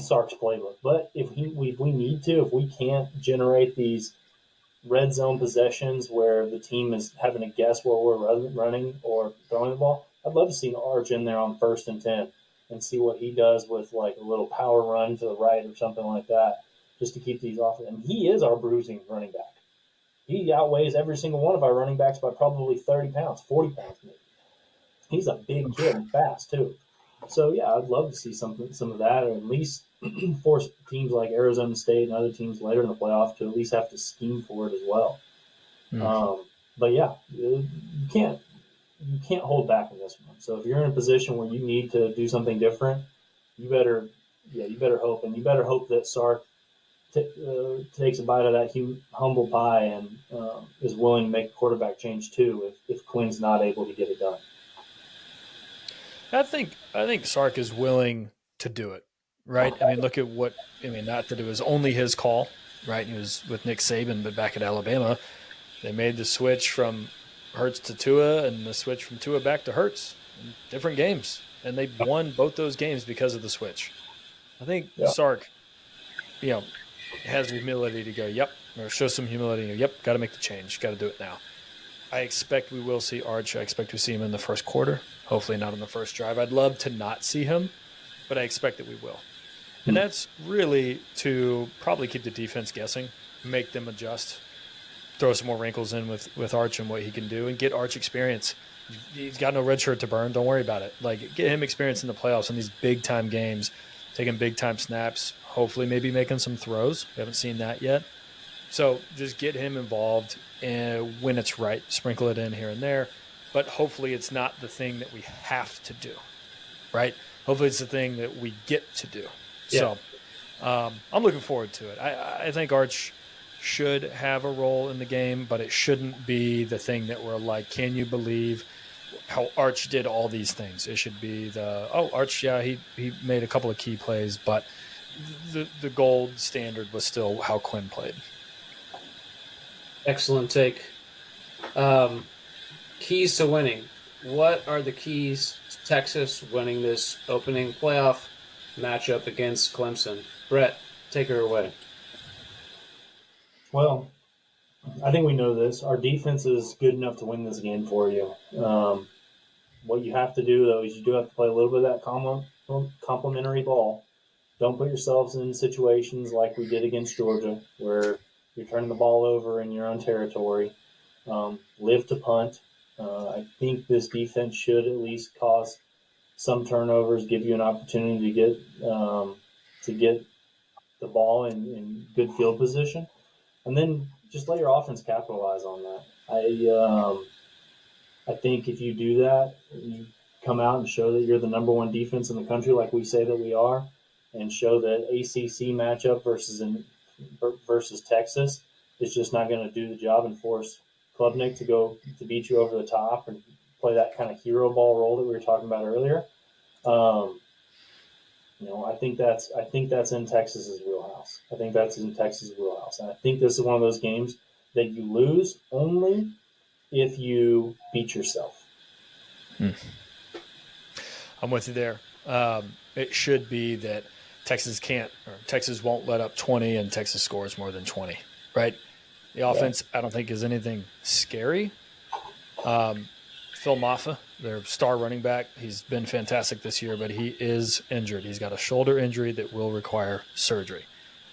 Sark's playbook. But if we need to, if we can't generate these red zone possessions where the team is having to guess where we're running or throwing the ball, I'd love to see Arch in there on 1st and 10 and see what he does with like a little power run to the right or something like that, just to keep these off. And he is our bruising running back. He outweighs every single one of our running backs by probably 30 pounds, 40 pounds maybe. He's a big kid and fast too. So yeah, I'd love to see some of that, or at least force teams like Arizona State and other teams later in the playoff to at least have to scheme for it as well. Mm. But yeah, you can't hold back in this one. So if you're in a position where you need to do something different, you better hope that Sark takes a bite of that humble pie and is willing to make a quarterback change too if Quinn's not able to get it done. I think Sark is willing to do it, right? I mean, look at not that it was only his call, right? He was with Nick Saban, but back at Alabama, they made the switch from Hurts to Tua and the switch from Tua back to Hurts in different games. And they won both those games because of the switch. I think Sark, has the humility to go, yep, or show some humility and go, yep, got to make the change, got to do it now. I expect we will see Arch. I expect to see him in the first quarter. Hopefully not on the first drive. I'd love to not see him, but I expect that we will. And that's really to probably keep the defense guessing, make them adjust, throw some more wrinkles in with Arch and what he can do, and get Arch experience. He's got no red shirt to burn. Don't worry about it. Like, get him experience in the playoffs in these big-time games, taking big-time snaps, hopefully maybe making some throws. We haven't seen that yet. So just get him involved, and when it's right, sprinkle it in here and there. But hopefully it's not the thing that we have to do, right? Hopefully it's the thing that we get to do. Yeah. So I'm looking forward to it. I think Arch should have a role in the game, but it shouldn't be the thing that we're like, can you believe how Arch did all these things? It should be Arch, yeah, he made a couple of key plays, but the gold standard was still how Quinn played. Excellent take. Keys to winning. What are the keys to Texas winning this opening playoff matchup against Clemson? Brett, take her away. Well, I think we know this. Our defense is good enough to win this game for you. What you have to do, though, is you do have to play a little bit of that complementary ball. Don't put yourselves in situations like we did against Georgia, where you're turning the ball over in your own territory. Live to punt. I think this defense should at least cause some turnovers, give you an opportunity to get the ball in good field position, and then just let your offense capitalize on that. I think if you do that, you come out and show that you're the number one defense in the country, like we say that we are, and show that ACC matchup versus Texas is just not going to do the job and force Klubnik to beat you over the top and play that kind of hero ball role that we were talking about earlier. I think that's in Texas's wheelhouse. I think that's in Texas' wheelhouse, and I think this is one of those games that you lose only if you beat yourself. I'm with you there. It should be that Texas won't let up 20 and Texas scores more than 20, right? The offense, I don't think, is anything scary. Phil Maffa, their star running back, he's been fantastic this year, but he is injured. He's got a shoulder injury that will require surgery.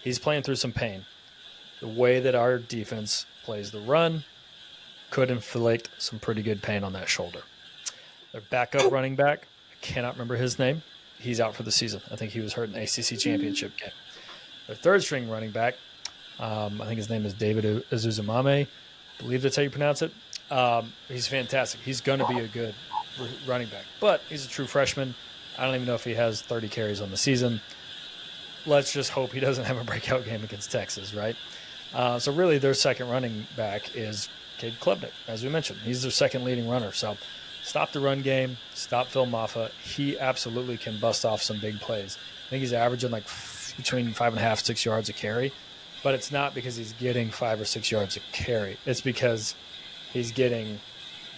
He's playing through some pain. The way that our defense plays the run could inflict some pretty good pain on that shoulder. Their backup running back, I cannot remember his name. He's out for the season. I think he was hurt in the ACC championship game. Their third string running back, I think his name is David Azuzamame. I believe that's how you pronounce it. He's fantastic. He's going to be a good running back, but he's a true freshman. I don't even know if he has 30 carries on the season. Let's just hope he doesn't have a breakout game against Texas, right? So really their second running back is Cade Klubnik, as we mentioned. He's their second leading runner. So stop the run game, stop Phil Maffa. He absolutely can bust off some big plays. I think he's averaging like between 5.5, 6 yards a carry, but it's not because he's getting 5 or 6 yards a carry. It's because he's getting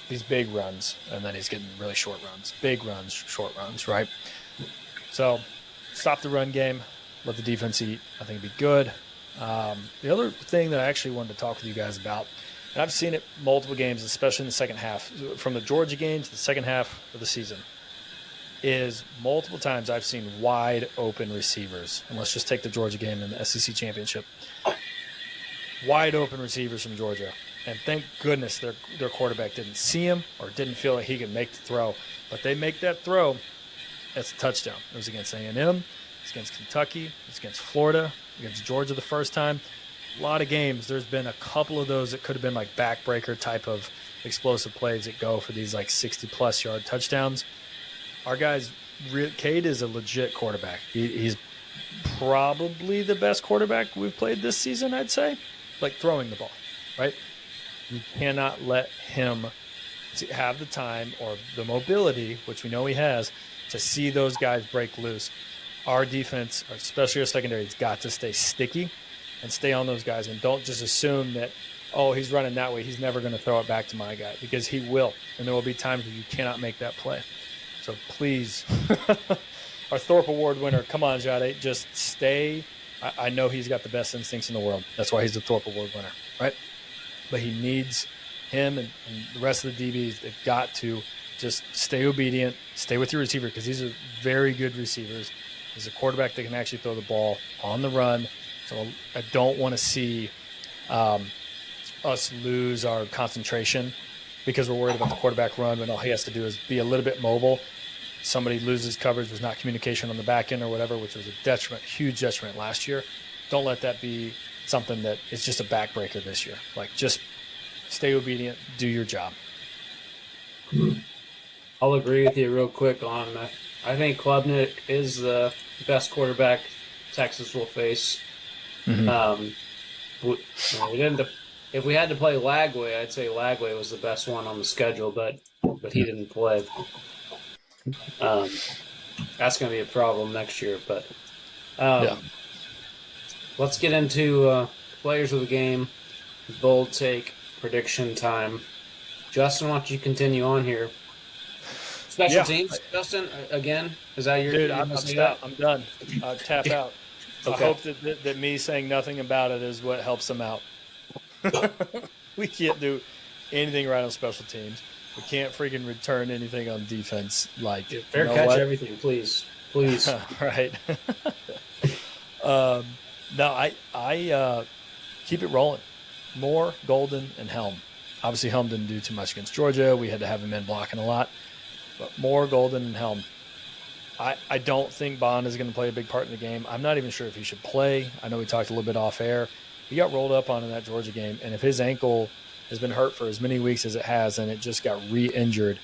these big runs, and then he's getting really short runs. Big runs, short runs, right? So stop the run game, let the defense eat. I think it'd be good. The other thing that I actually wanted to talk with you guys about, and I've seen it multiple games, especially in the second half, from the Georgia game to the second half of the season, is multiple times I've seen wide open receivers. And let's just take the Georgia game in the SEC championship. Wide open receivers from Georgia. And thank goodness their quarterback didn't see him or didn't feel like he could make the throw. But they make that throw, that's a touchdown. It was against A&M, it's against Kentucky, it's against Florida, against Georgia the first time. A lot of games, there's been a couple of those that could have been like backbreaker type of explosive plays that go for these like 60-plus yard touchdowns. Our guys, Cade is a legit quarterback. He's probably the best quarterback we've played this season, I'd say, like throwing the ball, right? You cannot let him have the time or the mobility, which we know he has, to see those guys break loose. Our defense, especially our secondary, has got to stay sticky and stay on those guys, and don't just assume that, oh, he's running that way, he's never going to throw it back to my guy, because he will, and there will be times where you cannot make that play. So please, our Thorpe Award winner, come on, Jade, just stay. I know he's got the best instincts in the world. That's why he's the Thorpe Award winner, right? But he needs him and the rest of the DBs. They've got to just stay obedient, stay with your receiver, because these are very good receivers. He's a quarterback that can actually throw the ball on the run. So I don't want to see us lose our concentration because we're worried about the quarterback run when all he has to do is be a little bit mobile. Somebody loses coverage, there's not communication on the back end or whatever, which was a detriment, huge detriment last year. Don't let that be something that is just a backbreaker this year. Like, just stay obedient, do your job. I'll agree with you real quick on that. I think Klubnik is the best quarterback Texas will face. Mm-hmm. If we had to play Lagway, I'd say Lagway was the best one on the schedule, but he didn't play. That's going to be a problem next year. But let's get into players of the game. Bold take, prediction time. Justin, why don't you continue on here? Special teams, Justin, again? Is that your... Dude, I'm done. Tap out. Okay. I hope that me saying nothing about it is what helps them out. We can't do anything right on special teams. We can't freaking return anything on defense. Like, fair catch everything, please. Please. Right. No, I keep it rolling. Moore, Golden, and Helm. Obviously, Helm didn't do too much against Georgia. We had to have him in blocking a lot. But Moore, Golden, and Helm. I don't think Bond is going to play a big part in the game. I'm not even sure if he should play. I know we talked a little bit off air. He got rolled up on in that Georgia game, and if his ankle has been hurt for as many weeks as it has and it just got re-injured,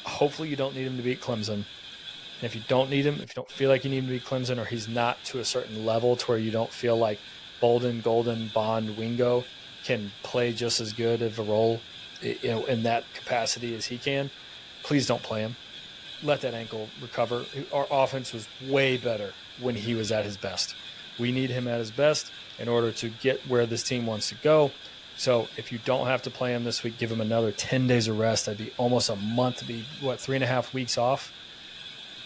hopefully you don't need him to beat Clemson. And if you don't need him, if you don't feel like you need him to beat Clemson, or he's not to a certain level to where you don't feel like Bolden, Golden, Bond, Wingo can play just as good of a role in that capacity as he can, please don't play him. Let that ankle recover. Our offense was way better when he was at his best. We need him at his best in order to get where this team wants to go. So if you don't have to play him this week, give him another 10 days of rest. That'd be almost a month to be, 3.5 weeks off?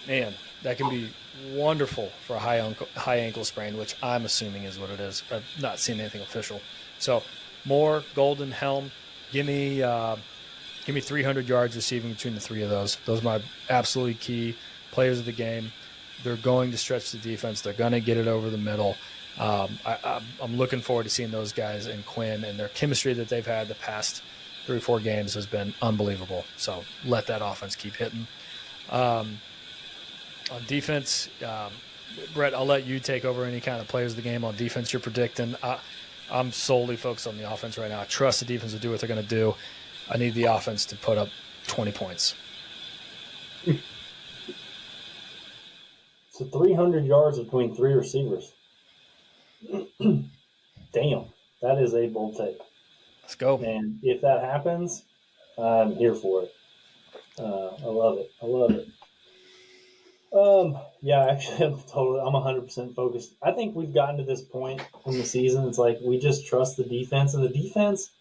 Man, that can be wonderful for a high ankle sprain, which I'm assuming is what it is. I've not seen anything official. So Moore, Golden, Helm. Give me 300 yards receiving between the three of those. Those are my absolutely key players of the game. They're going to stretch the defense. They're going to get it over the middle. I'm looking forward to seeing those guys and Quinn, and their chemistry that they've had the past 3 or 4 games has been unbelievable. So let that offense keep hitting. On defense, Brett, I'll let you take over any kind of players of the game on defense you're predicting. I'm solely focused on the offense right now. I trust the defense to do what they're going to do. I need the offense to put up 20 points. So 300 yards between 3 receivers. Damn, that is a bold take. Let's go. And if that happens, I'm here for it. I love it. Yeah, actually, I'm 100% focused. I think we've gotten to this point in the season. It's like we just trust the defense, and the defense.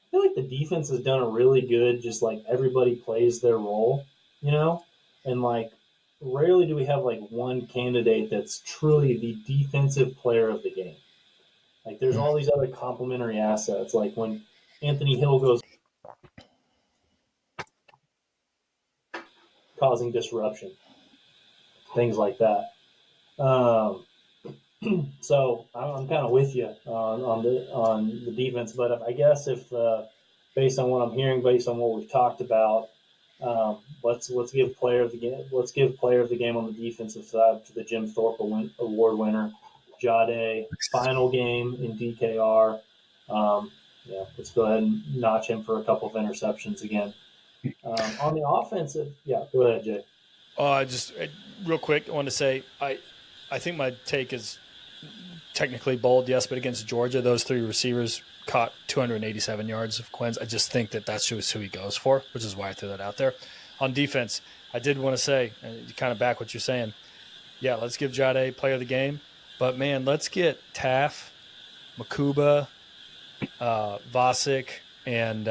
I feel like the defense has done a really good. Just like everybody plays their role, and like rarely do we have like one candidate that's truly the defensive player of the game. Like there's all these other complementary assets. Like when Anthony Hill goes causing disruption, things like that. So I'm kind of with you on the defense, but I guess if based on what I'm hearing, based on what we've talked about, let's give player of the game. Let's give player of the game on the defensive side to the Jim Thorpe Award winner, Jade. Final game in DKR. Let's go ahead and notch him for a couple of interceptions again. On the offensive, go ahead, Jay. Just real quick, I wanted to say I think my take is technically bold, yes, but against Georgia, those 3 receivers caught 287 yards of Quinn's. I just think that's just who he goes for, which is why I threw that out there. On defense, I did want to say, and kind of back what you're saying, yeah, let's give Jade player of the game, but man, let's get Taff, Makuba, Vasic, and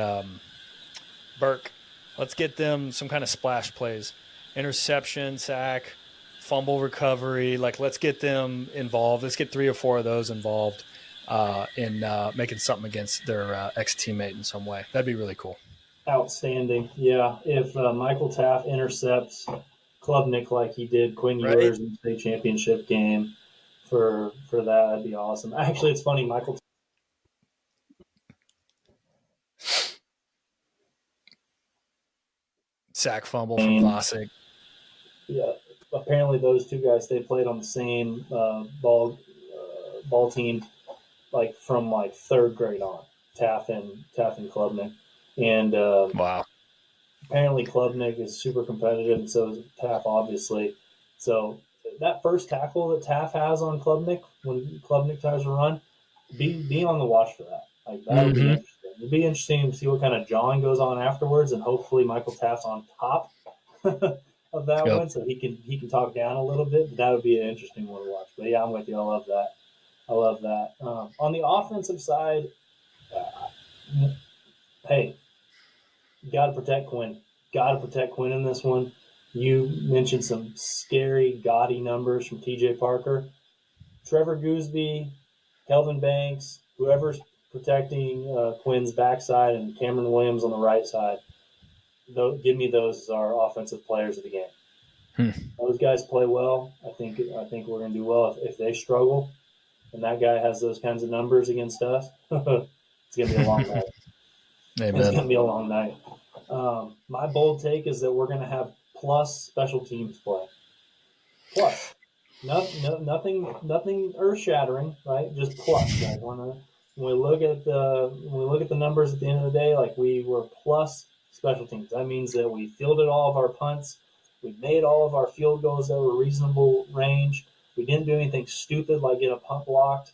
Burke. Let's get them some kind of splash plays. Interception, sack, fumble recovery. Like, let's get them involved. Let's get 3 or 4 of those involved in making something against their ex-teammate in some way. That'd be really cool. Outstanding. Yeah, if Michael Taft intercepts Klubnik like he did Quinn Ewers in the state championship game for that'd be awesome. Actually, it's funny, Michael sack fumble from Vasic. Yeah, apparently those 2 guys, they played on the same ball team, like from like 3rd grade on. Taft and Klubnik, and wow. Apparently Klubnik is super competitive, and so is Taft, obviously. So that first tackle that Taft has on Klubnik when Klubnik tries to run, be on the watch for that. Like that would be interesting. It'd be interesting to see what kind of jawing goes on afterwards, and hopefully Michael Taft's on top of that one, so he can talk down a little bit. But that would be an interesting one to watch. But yeah, I'm with you. I love that. On the offensive side, hey, you got to protect Quinn. Got to protect Quinn in this one. You mentioned some scary, gaudy numbers from T.J. Parker. Trevor Gooseby, Kelvin Banks, whoever's protecting Quinn's backside, and Cameron Williams on the right side. Give me those as our offensive players of the game. Those guys play well. I think we're going to do well. If they struggle, and that guy has those kinds of numbers against us, it's going to be a long night. Amen. It's going to be a long night. My bold take is that we're going to have plus special teams play. Plus, nothing earth shattering, right? Just plus. Like when we look at the numbers at the end of the day, like we were plus special teams. That means that we fielded all of our punts, we made all of our field goals that were reasonable range. We didn't do anything stupid like get a punt blocked.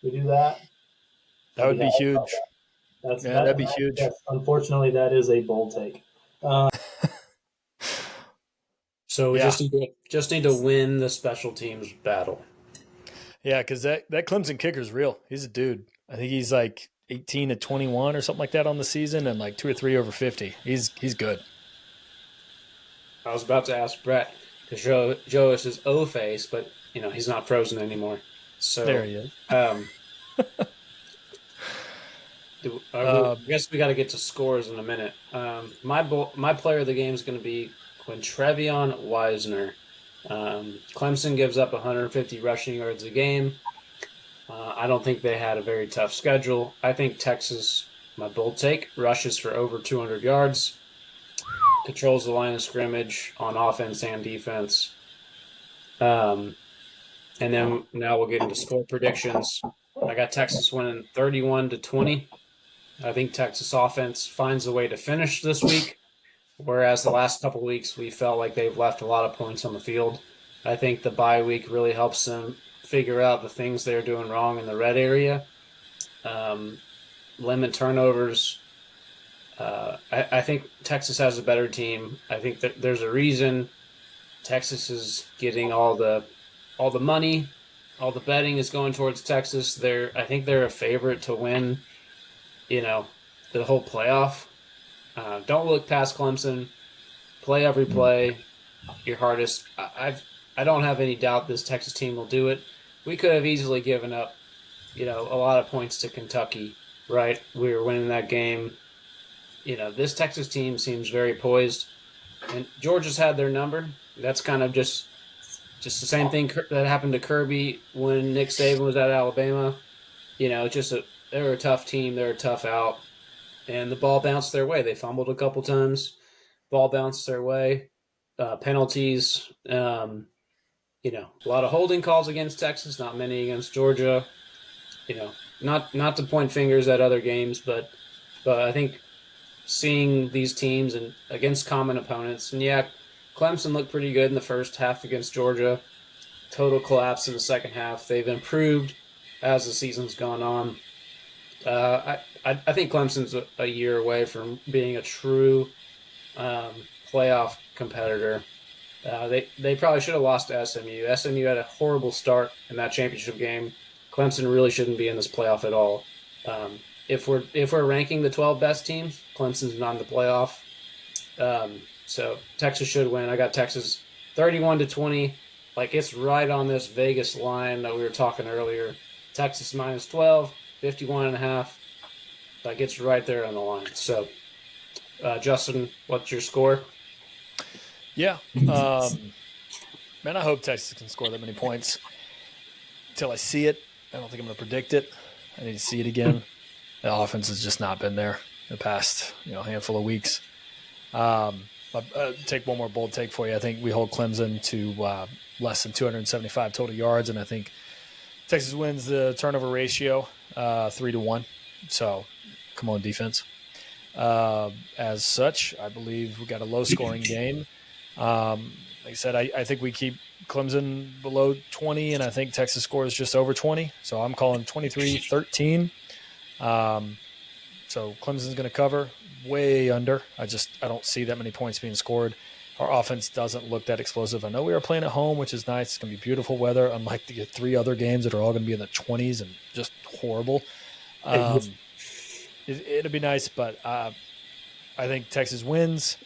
We do that. That would be huge. That'd be huge. Yes, unfortunately, that is a bold take. So we just need to win the special teams battle. Yeah, because that Clemson kicker is real. He's a dude. I think he's like 18 to 21 or something like that on the season, and like 2 or 3 over 50. He's good. I was about to ask Brett to show us his O face, but he's not frozen anymore. So there he is. I guess we got to get to scores in a minute. My player of the game is going to be Quintrevion Wisner. Clemson gives up 150 rushing yards a game. I don't think they had a very tough schedule. I think Texas, my bold take, rushes for over 200 yards, controls the line of scrimmage on offense and defense. Um, and then now we'll get into score predictions. I got Texas winning 31-20. I think Texas offense finds a way to finish this week, whereas the last couple of weeks we felt like they've left a lot of points on the field. I think the bye week really helps them figure out the things they're doing wrong in the red area, um, limit turnovers. I think Texas has a better team. I think that there's a reason Texas is getting all the money, all the betting is going towards Texas. I think they're a favorite to win, you know, the whole playoff. Don't look past Clemson. Play every play your hardest. I don't have any doubt this Texas team will do it. We could have easily given up, a lot of points to Kentucky, right? We were winning that game. This Texas team seems very poised, and Georgia's had their number. That's kind of just the same thing that happened to Kirby when Nick Saban was at Alabama. They're a tough team. They're a tough out, and the ball bounced their way. They fumbled a couple times. Ball bounced their way. Penalties. A lot of holding calls against Texas, not many against Georgia. Not to point fingers at other games, but I think seeing these teams and against common opponents, and yeah, Clemson looked pretty good in the first half against Georgia. Total collapse in the second half. They've improved as the season's gone on. I think Clemson's a year away from being a true playoff competitor. They probably should have lost to SMU. SMU had a horrible start in that championship game. Clemson really shouldn't be in this playoff at all. If we're ranking the 12 best teams, Clemson's not in the playoff. So Texas should win. I got Texas 31-20. Like, it's right on this Vegas line that we were talking earlier. Texas minus 12, 51.5. Like, it's right there on the line. So, Justin, what's your score? Yeah. Man, I hope Texas can score that many points. Until I see it, I don't think I'm going to predict it. I need to see it again. The offense has just not been there the past handful of weeks. Take one more bold take for you. I think we hold Clemson to less than 275 total yards, and I think Texas wins the turnover ratio 3-1. So, come on, defense. As such, I believe we got a low-scoring game. Like I said, I think we keep Clemson below 20, and I think Texas scores just over 20. So I'm calling 23-13. So Clemson's going to cover way under. I don't see that many points being scored. Our offense doesn't look that explosive. I know we are playing at home, which is nice. It's going to be beautiful weather, unlike the 3 other games that are all going to be in the 20s and just horrible. It'll be nice, but I think Texas wins.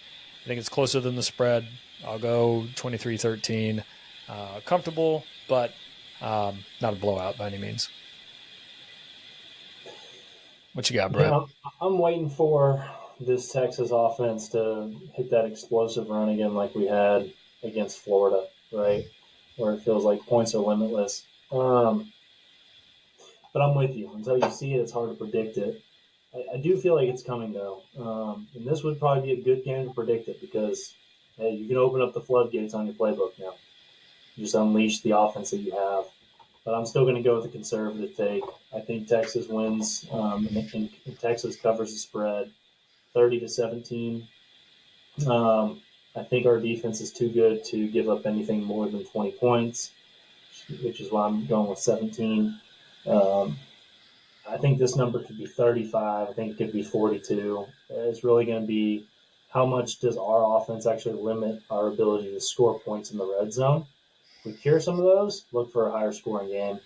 I think it's closer than the spread. I'll go 23-13. Comfortable, but not a blowout by any means. What you got, Brett? Yeah, I'm waiting for this Texas offense to hit that explosive run again like we had against Florida, right? Where it feels like points are limitless. But I'm with you. Until you see it, it's hard to predict it. I do feel like it's coming, though. And this would probably be a good game to predict it because, hey, you can open up the floodgates on your playbook now. You just unleash the offense that you have. But I'm still going to go with the conservative take. I think Texas wins, and Texas covers the spread 30-17. I think our defense is too good to give up anything more than 20 points, which is why I'm going with 17. I think this number could be 35. I think it could be 42. It's really going to be how much does our offense actually limit our ability to score points in the red zone. If we cure some of those, look for a higher scoring game.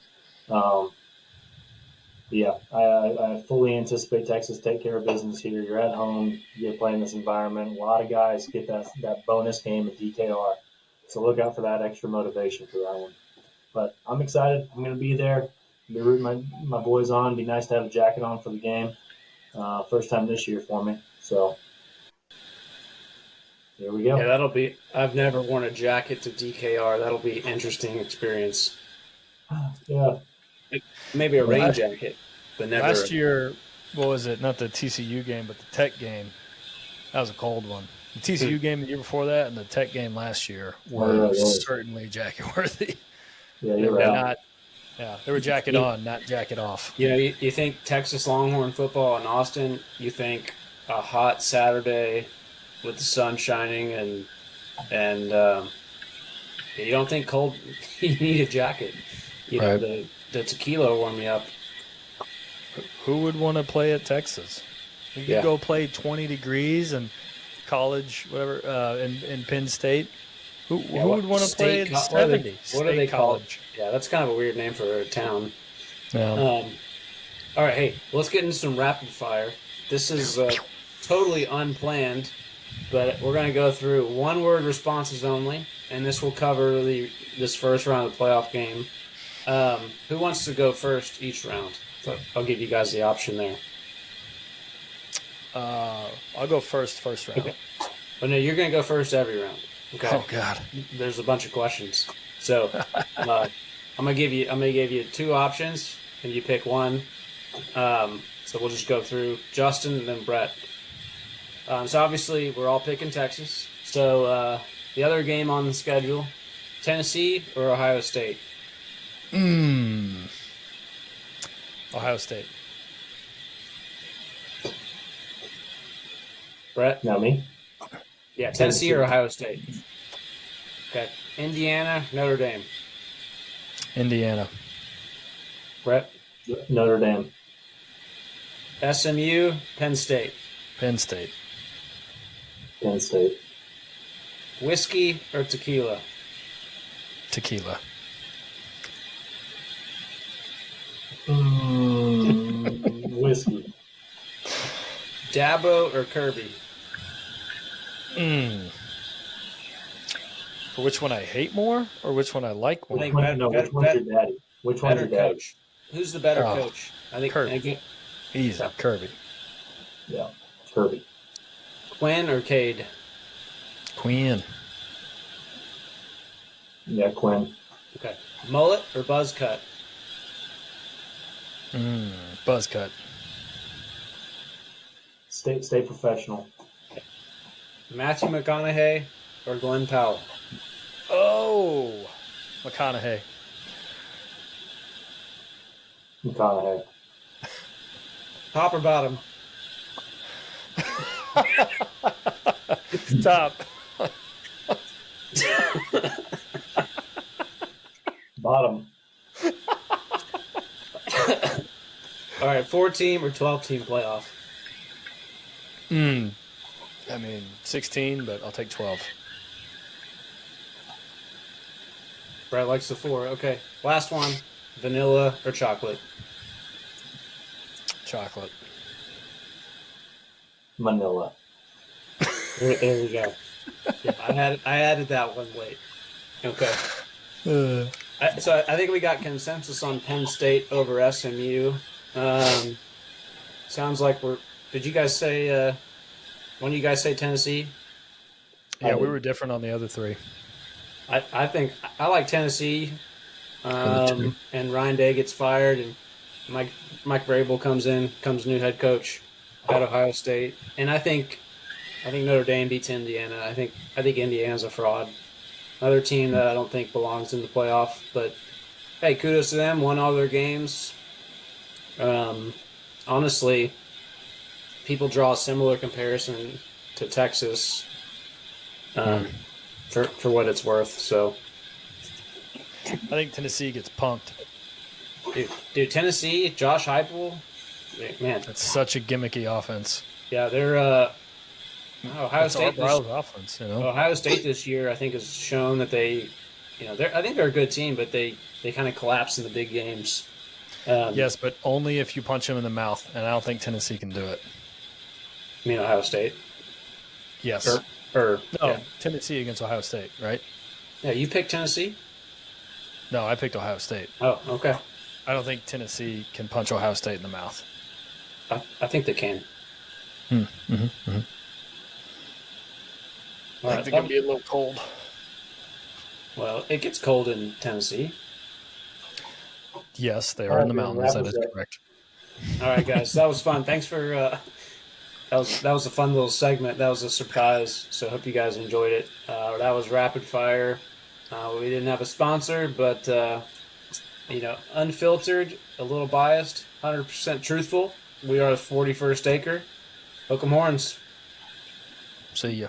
I fully anticipate Texas take care of business here. You're at home. You're playing this environment. A lot of guys get that bonus game at DKR. So look out for that extra motivation for that one. But I'm excited. I'm going to be there. Be rooting my boys on. Be nice to have a jacket on for the game. First time this year for me. So here we go. Yeah, I've never worn a jacket to DKR. That'll be an interesting experience. Yeah. Maybe a Yeah. rain jacket, but never. Last year, what was it? Not the TCU game, but the Tech game. That was a cold one. The TCU game the year before that and the Tech game last year were certainly jacket worthy. Yeah, They you're were right. not. Yeah, they were jacket on, not jacket off. You know, you think Texas Longhorn football in Austin, you think a hot Saturday with the sun shining and you don't think cold. You need a jacket. You know, Right. the tequila will warm me up. Who would want to play at Texas? You could go play 20 degrees and college, whatever, in Penn State. Who would want to play at 70? What are they called? College. Yeah, that's kind of a weird name for a town. Yeah. All right, hey, let's get into some rapid fire. This is totally unplanned, but we're going to go through one-word responses only, and this will cover this first round of the playoff game. Who wants to go first each round? So I'll give you guys the option there. I'll go first round. Okay. But no, you're going to go first every round. Okay. Oh God. There's a bunch of questions, so I'm gonna give you two options, and you pick one. So we'll just go through Justin and then Brett. So obviously we're all picking Texas. So the other game on the schedule, Tennessee or Ohio State? Ohio State. Brett? Now me? Yeah, Tennessee or Ohio State? Okay. Indiana, Notre Dame. Indiana. Brett? Notre Dame. SMU, Penn State. Penn State. Penn State. Whiskey or tequila? Tequila. Whiskey. Dabo or Kirby? For which one I hate more or which one I like more? think Which one's your daddy? Which one's Better your daddy? coach. Who's the better Oh, coach? I think Kirby. Easy. Kirby. Yeah, Kirby. Quinn or Cade? Queen. Yeah, Quinn. Okay. Mullet or buzz cut? Buzz cut. Stay professional. Matthew McConaughey or Glenn Powell? Oh, McConaughey. McConaughey. Top or bottom? Top. Bottom. All right, 4-team or 12-team playoff? I mean, 16, but I'll take 12. Brett likes the 4. Okay, last one. Vanilla or chocolate? Chocolate. Manila. There we go. Yeah, I added that one late. Okay. So I think we got consensus on Penn State over SMU. Sounds like we're. Did you guys say? When you guys say Tennessee? Yeah, we were different on the other three. I think I like Tennessee. And Ryan Day gets fired, and Mike Vrabel comes new head coach at Ohio State, and I think Notre Dame beats Indiana. I think Indiana's a fraud. Another team that I don't think belongs in the playoff, but hey, kudos to them. Won all their games. Honestly, people draw a similar comparison to Texas for what it's worth. So, I think Tennessee gets punked. dude, Tennessee, Josh Heupel, man, That's such a gimmicky offense. yeah, they're Ohio It's State. Art Briles' offense, you know. Ohio State this year, I think, has shown that they, I think they're a good team, but they kind of collapse in the big games. Yes, but only if you punch him in the mouth, and I don't think Tennessee can do it. I mean, Ohio State. Yes. Or No, yeah. Tennessee against Ohio State, right? Yeah, you picked Tennessee? No, I picked Ohio State. Oh, okay. I don't think Tennessee can punch Ohio State in the mouth. I think they can. Mm-hmm. All I right. think they're going to be a little cold. Well, it gets cold in Tennessee. Yes, they All are in right, the we'll mountains. wrap That this is up. correct. All right, guys, that was fun. Thanks for that was a fun little segment. That was a surprise. So hope you guys enjoyed it. That was rapid fire. We didn't have a sponsor, but unfiltered, a little biased, 100% truthful. We are the 41st Acre. Hook 'em horns. See ya.